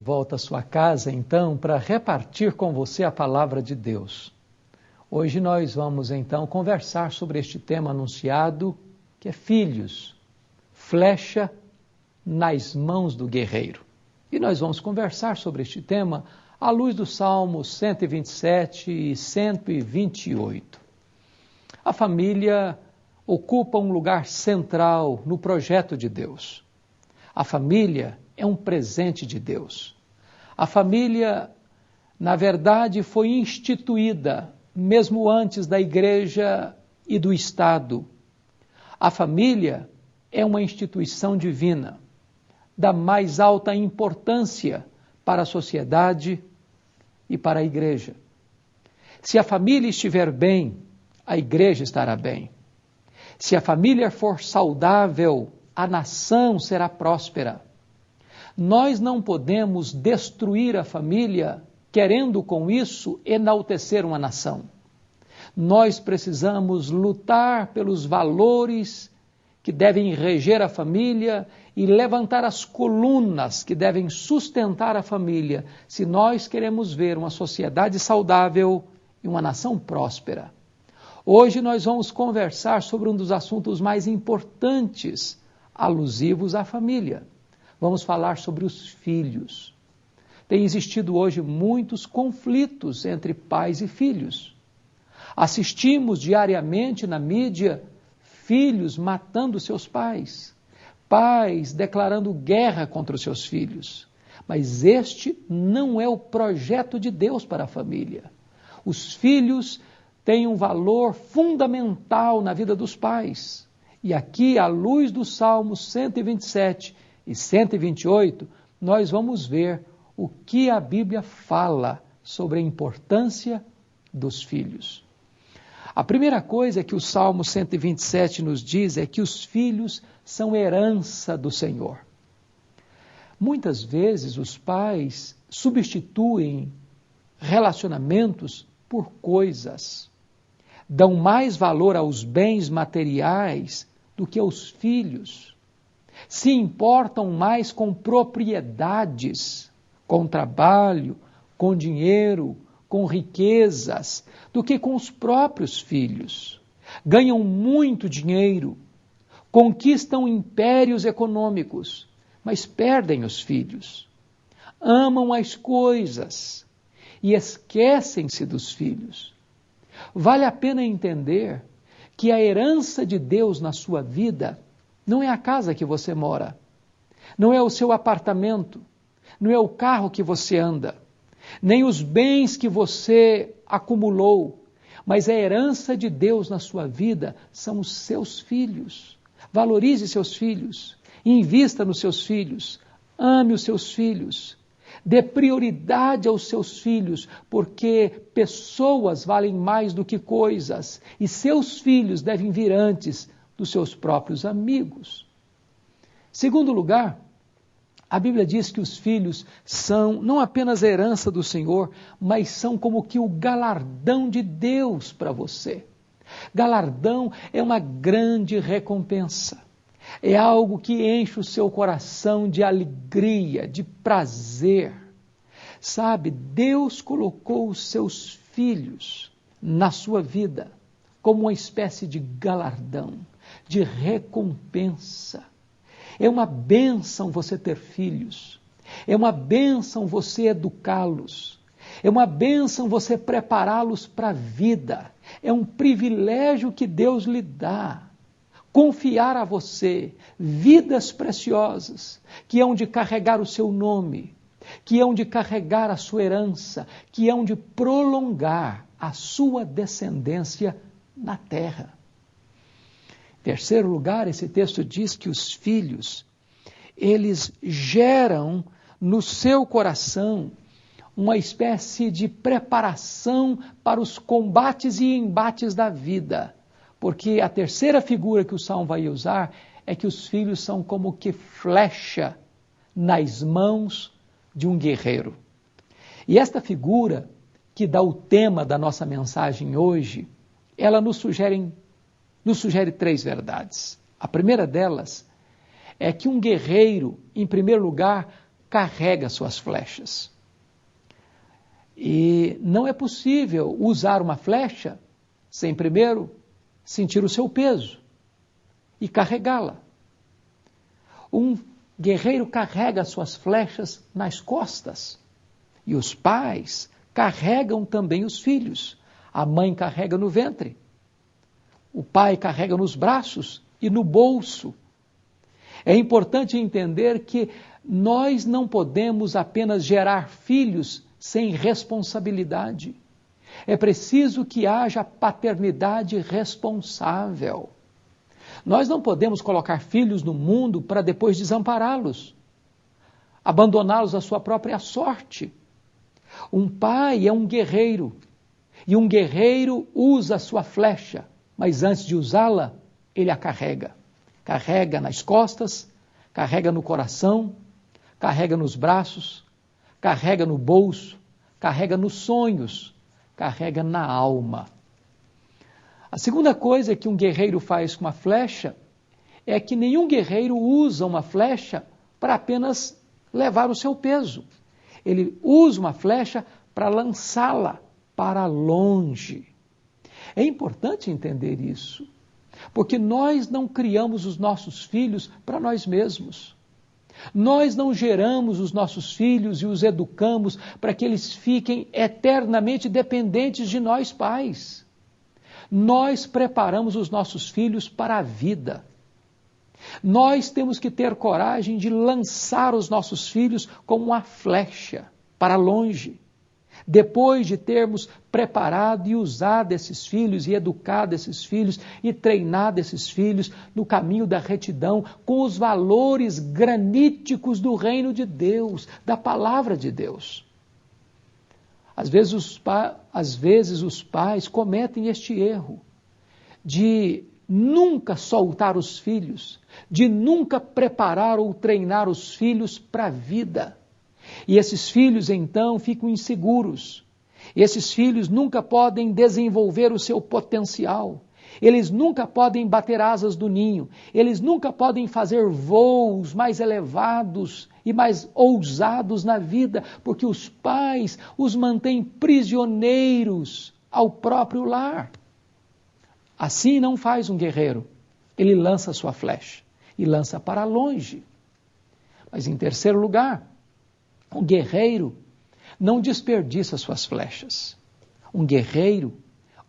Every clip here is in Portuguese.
volta à sua casa, então, para repartir com você a palavra de Deus. Hoje nós vamos, então, conversar sobre este tema anunciado, que é filhos, flecha nas mãos do guerreiro. E nós vamos conversar sobre este tema à luz dos Salmos 127 e 128. A família ocupa um lugar central no projeto de Deus. A família é um presente de Deus. A família, na verdade, foi instituída mesmo antes da igreja e do Estado. A família é uma instituição divina, da mais alta importância para a sociedade e para a igreja. Se a família estiver bem, a igreja estará bem. Se a família for saudável, a nação será próspera. Nós não podemos destruir a família querendo com isso enaltecer uma nação. Nós precisamos lutar pelos valores que devem reger a família e levantar as colunas que devem sustentar a família, se nós queremos ver uma sociedade saudável e uma nação próspera. Hoje nós vamos conversar sobre um dos assuntos mais importantes, alusivos à família. Vamos falar sobre os filhos. Tem existido hoje muitos conflitos entre pais e filhos. Assistimos diariamente na mídia filhos matando seus pais, pais declarando guerra contra os seus filhos. Mas este não é o projeto de Deus para a família. Os filhos têm um valor fundamental na vida dos pais. E aqui, à luz dos Salmos 127 e 128, nós vamos ver o que a Bíblia fala sobre a importância dos filhos. A primeira coisa que o Salmo 127 nos diz é que os filhos são herança do Senhor. Muitas vezes os pais substituem relacionamentos por coisas, dão mais valor aos bens materiais do que aos filhos, se importam mais com propriedades, com trabalho, com dinheiro, com riquezas, do que com os próprios filhos. Ganham muito dinheiro, conquistam impérios econômicos, mas perdem os filhos. Amam as coisas e esquecem-se dos filhos. Vale a pena entender que a herança de Deus na sua vida não é a casa que você mora, não é o seu apartamento, não é o carro que você anda, nem os bens que você acumulou, mas a herança de Deus na sua vida são os seus filhos. Valorize seus filhos, invista nos seus filhos, ame os seus filhos, dê prioridade aos seus filhos, porque pessoas valem mais do que coisas, e seus filhos devem vir antes dos seus próprios amigos. Segundo lugar, a Bíblia diz que os filhos são não apenas a herança do Senhor, mas são como que o galardão de Deus para você. Galardão é uma grande recompensa. É algo que enche o seu coração de alegria, de prazer. Sabe, Deus colocou os seus filhos na sua vida como uma espécie de galardão, de recompensa. É uma bênção você ter filhos. É uma bênção você educá-los. É uma bênção você prepará-los para a vida. É um privilégio que Deus lhe dá. Confiar a você vidas preciosas que hão de carregar o seu nome, que hão de carregar a sua herança, que hão de prolongar a sua descendência na terra. Em terceiro lugar, esse texto diz que os filhos, eles geram no seu coração uma espécie de preparação para os combates e embates da vida. Porque a terceira figura que o Salmo vai usar é que os filhos são como que flecha nas mãos de um guerreiro. E esta figura, que dá o tema da nossa mensagem hoje, ela nos sugere três verdades. A primeira delas é que um guerreiro, em primeiro lugar, carrega suas flechas. E não é possível usar uma flecha sem primeiro sentir o seu peso e carregá-la. Um guerreiro carrega suas flechas nas costas. E os pais carregam também os filhos. A mãe carrega no ventre. O pai carrega nos braços e no bolso. É importante entender que nós não podemos apenas gerar filhos sem responsabilidade. É preciso que haja paternidade responsável. Nós não podemos colocar filhos no mundo para depois desampará-los, abandoná-los à sua própria sorte. Um pai é um guerreiro, e um guerreiro usa a sua flecha, mas antes de usá-la, ele a carrega. Carrega nas costas, carrega no coração, carrega nos braços, carrega no bolso, carrega nos sonhos, carrega na alma. A segunda coisa que um guerreiro faz com uma flecha é que nenhum guerreiro usa uma flecha para apenas levar o seu peso. Ele usa uma flecha para lançá-la para longe. É importante entender isso, porque nós não criamos os nossos filhos para nós mesmos. Nós não geramos os nossos filhos e os educamos para que eles fiquem eternamente dependentes de nós pais. Nós preparamos os nossos filhos para a vida. Nós temos que ter coragem de lançar os nossos filhos como uma flecha para longe. Depois de termos preparado e usado esses filhos e educado esses filhos e treinado esses filhos no caminho da retidão com os valores graníticos do reino de Deus, da palavra de Deus. Às vezes os pais cometem este erro de nunca soltar os filhos, de nunca preparar ou treinar os filhos para a vida. E esses filhos, então, ficam inseguros. Esses filhos nunca podem desenvolver o seu potencial. Eles nunca podem bater asas do ninho. Eles nunca podem fazer voos mais elevados e mais ousados na vida, porque os pais os mantêm prisioneiros ao próprio lar. Assim não faz um guerreiro. Ele lança sua flecha e lança para longe. Mas em terceiro lugar, um guerreiro não desperdiça suas flechas. Um guerreiro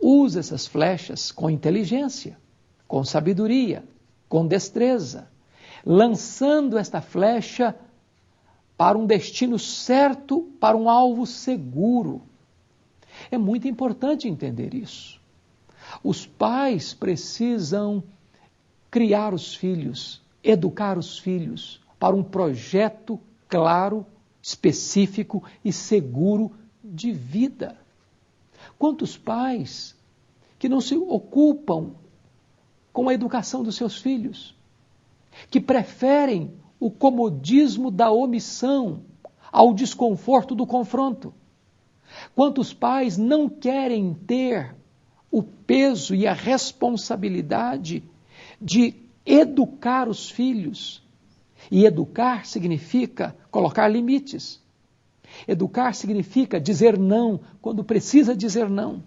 usa essas flechas com inteligência, com sabedoria, com destreza, lançando esta flecha para um destino certo, para um alvo seguro. É muito importante entender isso. Os pais precisam criar os filhos, educar os filhos para um projeto claro, específico e seguro de vida. Quantos pais que não se ocupam com a educação dos seus filhos, que preferem o comodismo da omissão ao desconforto do confronto? Quantos pais não querem ter o peso e a responsabilidade de educar os filhos? E educar significa colocar limites. Educar significa dizer não quando precisa dizer não.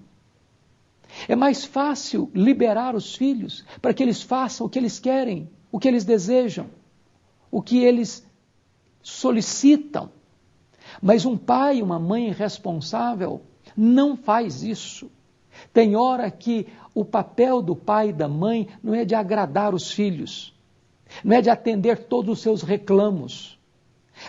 É mais fácil liberar os filhos para que eles façam o que eles querem, o que eles desejam, o que eles solicitam. Mas um pai e uma mãe responsável não faz isso. Tem hora que o papel do pai e da mãe não é de agradar os filhos, não é de atender todos os seus reclamos,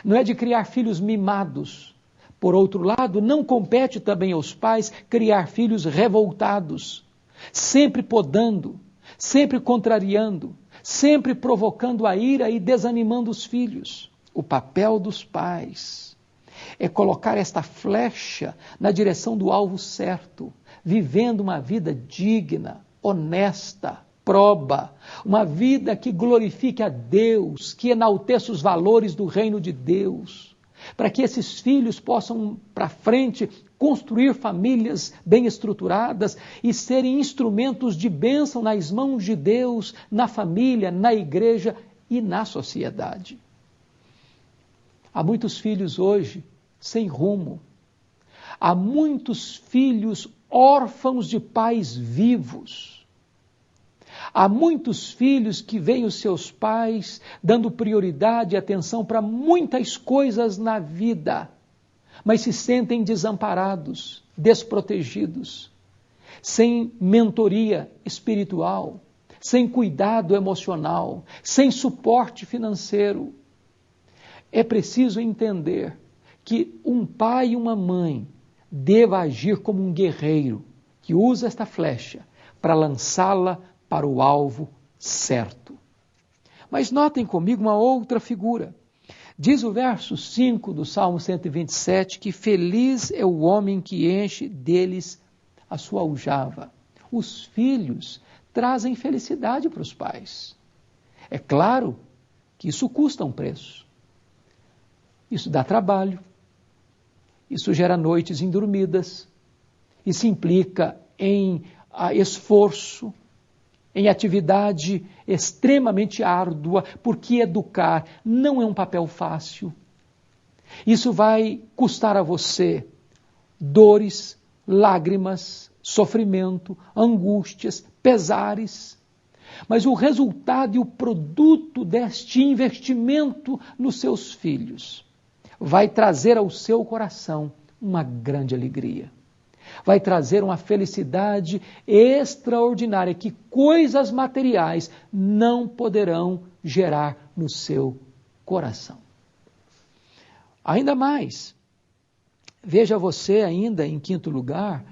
não é de criar filhos mimados. Por outro lado, não compete também aos pais criar filhos revoltados, sempre podando, sempre contrariando, sempre provocando a ira e desanimando os filhos. O papel dos pais é colocar esta flecha na direção do alvo certo, vivendo uma vida digna, honesta, proba, uma vida que glorifique a Deus, que enalteça os valores do reino de Deus, para que esses filhos possam, para frente, construir famílias bem estruturadas e serem instrumentos de bênção nas mãos de Deus, na família, na igreja e na sociedade. Há muitos filhos hoje sem rumo. Há muitos filhos órfãos de pais vivos. Há muitos filhos que veem os seus pais dando prioridade e atenção para muitas coisas na vida, mas se sentem desamparados, desprotegidos, sem mentoria espiritual, sem cuidado emocional, sem suporte financeiro. É preciso entender que um pai e uma mãe deva agir como um guerreiro que usa esta flecha para lançá-la para o alvo certo. Mas notem comigo uma outra figura. Diz o verso 5 do Salmo 127 que feliz é o homem que enche deles a sua aljava. Os filhos trazem felicidade para os pais. É claro que isso custa um preço. Isso dá trabalho, isso gera noites indormidas, isso implica em esforço, em atividade extremamente árdua, porque educar não é um papel fácil. Isso vai custar a você dores, lágrimas, sofrimento, angústias, pesares. Mas o resultado e o produto deste investimento nos seus filhos vai trazer ao seu coração uma grande alegria. Vai trazer uma felicidade extraordinária que coisas materiais não poderão gerar no seu coração. Ainda mais, veja você ainda em quinto lugar,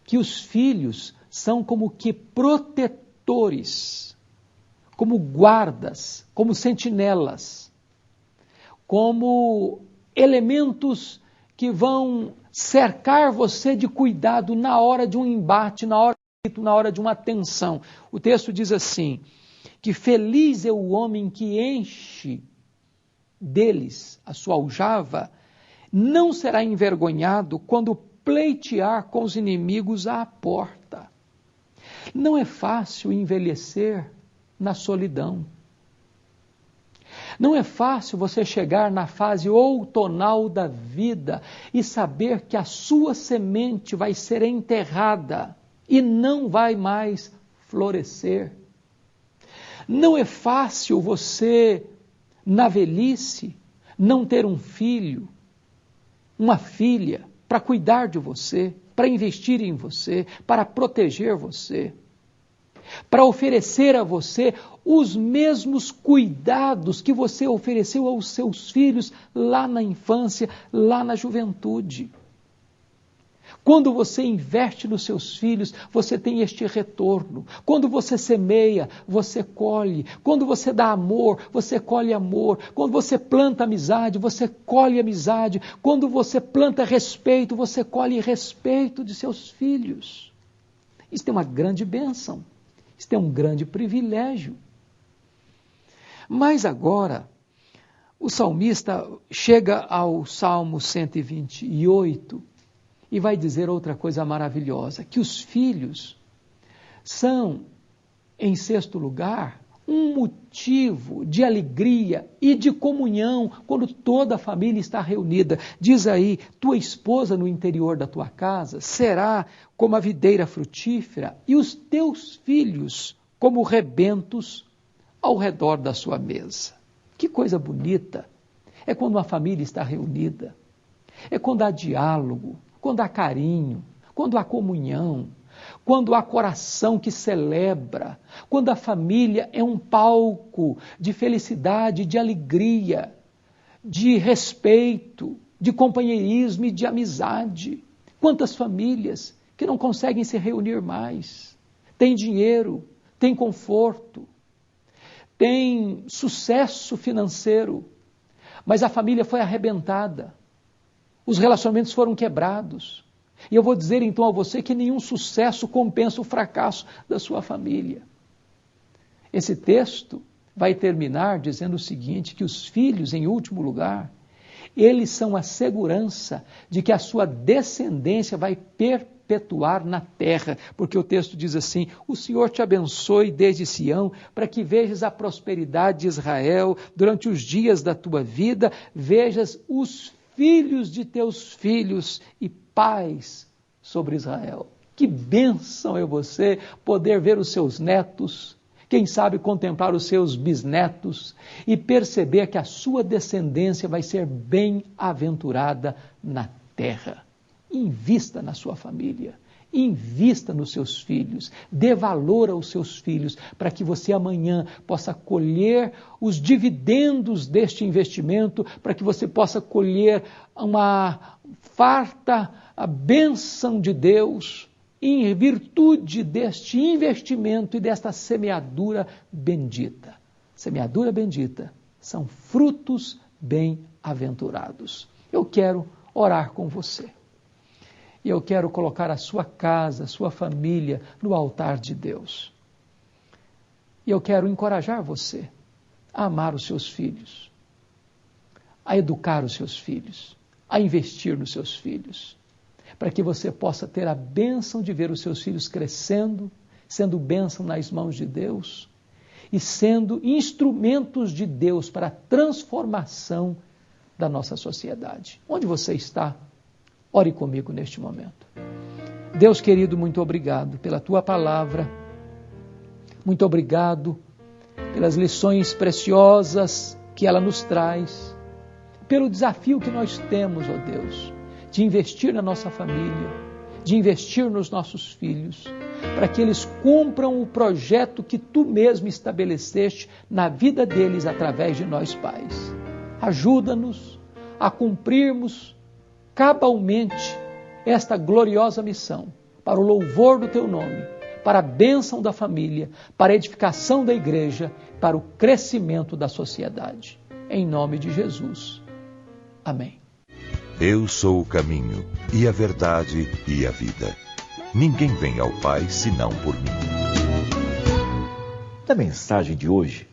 que os filhos são como que protetores, como guardas, como sentinelas, como elementos que vão cercar você de cuidado na hora de um embate, na hora de uma tensão. O texto diz assim, que feliz é o homem que enche deles a sua aljava, não será envergonhado quando pleitear com os inimigos à porta. Não é fácil envelhecer na solidão. Não é fácil você chegar na fase outonal da vida e saber que a sua semente vai ser enterrada e não vai mais florescer. Não é fácil você, na velhice, não ter um filho, uma filha, para cuidar de você, para investir em você, para proteger você, para oferecer a você os mesmos cuidados que você ofereceu aos seus filhos lá na infância, lá na juventude. Quando você investe nos seus filhos, você tem este retorno. Quando você semeia, você colhe. Quando você dá amor, você colhe amor. Quando você planta amizade, você colhe amizade. Quando você planta respeito, você colhe respeito de seus filhos. Isso é uma grande bênção. Isso é um grande privilégio. Mas agora, o salmista chega ao Salmo 128 e vai dizer outra coisa maravilhosa, que os filhos são, em sexto lugar, um motivo de alegria e de comunhão quando toda a família está reunida. Diz aí, tua esposa no interior da tua casa será como a videira frutífera e os teus filhos como rebentos ao redor da sua mesa. Que coisa bonita! É quando uma família está reunida, é quando há diálogo, quando há carinho, quando há comunhão, quando há coração que celebra, quando a família é um palco de felicidade, de alegria, de respeito, de companheirismo e de amizade. Quantas famílias que não conseguem se reunir mais, têm dinheiro, têm conforto, têm sucesso financeiro, mas a família foi arrebentada, os relacionamentos foram quebrados. E eu vou dizer então a você que nenhum sucesso compensa o fracasso da sua família. Esse texto vai terminar dizendo o seguinte, que os filhos, em último lugar, Eles são a segurança de que a sua descendência vai perpetuar na terra, porque o texto diz assim: o Senhor te abençoe desde Sião, para que vejas a prosperidade de Israel durante os dias da tua vida, vejas os filhos de teus filhos e paz sobre Israel. Que bênção é você poder ver os seus netos, quem sabe contemplar os seus bisnetos e perceber que a sua descendência vai ser bem-aventurada na terra. Invista na sua família, invista nos seus filhos, dê valor aos seus filhos, para que você amanhã possa colher os dividendos deste investimento, para que você possa colher uma farta bênção de Deus, em virtude deste investimento e desta semeadura bendita. Semeadura bendita são frutos bem-aventurados. Eu quero orar com você. E eu quero colocar a sua casa, a sua família no altar de Deus. E eu quero encorajar você a amar os seus filhos, a educar os seus filhos, a investir nos seus filhos, para que você possa ter a bênção de ver os seus filhos crescendo, sendo bênção nas mãos de Deus e sendo instrumentos de Deus para a transformação da nossa sociedade. Onde você está? Ore comigo neste momento. Deus querido, muito obrigado pela Tua palavra, muito obrigado pelas lições preciosas que ela nos traz, pelo desafio que nós temos, ó Deus, de investir na nossa família, de investir nos nossos filhos, para que eles cumpram o projeto que Tu mesmo estabeleceste na vida deles através de nós pais. Ajuda-nos a cumprirmos cabalmente esta gloriosa missão, para o louvor do Teu nome, para a bênção da família, para a edificação da igreja, para o crescimento da sociedade. Em nome de Jesus. Amém. Eu sou o caminho, e a verdade, e a vida. Ninguém vem ao Pai senão por mim. Na mensagem de hoje,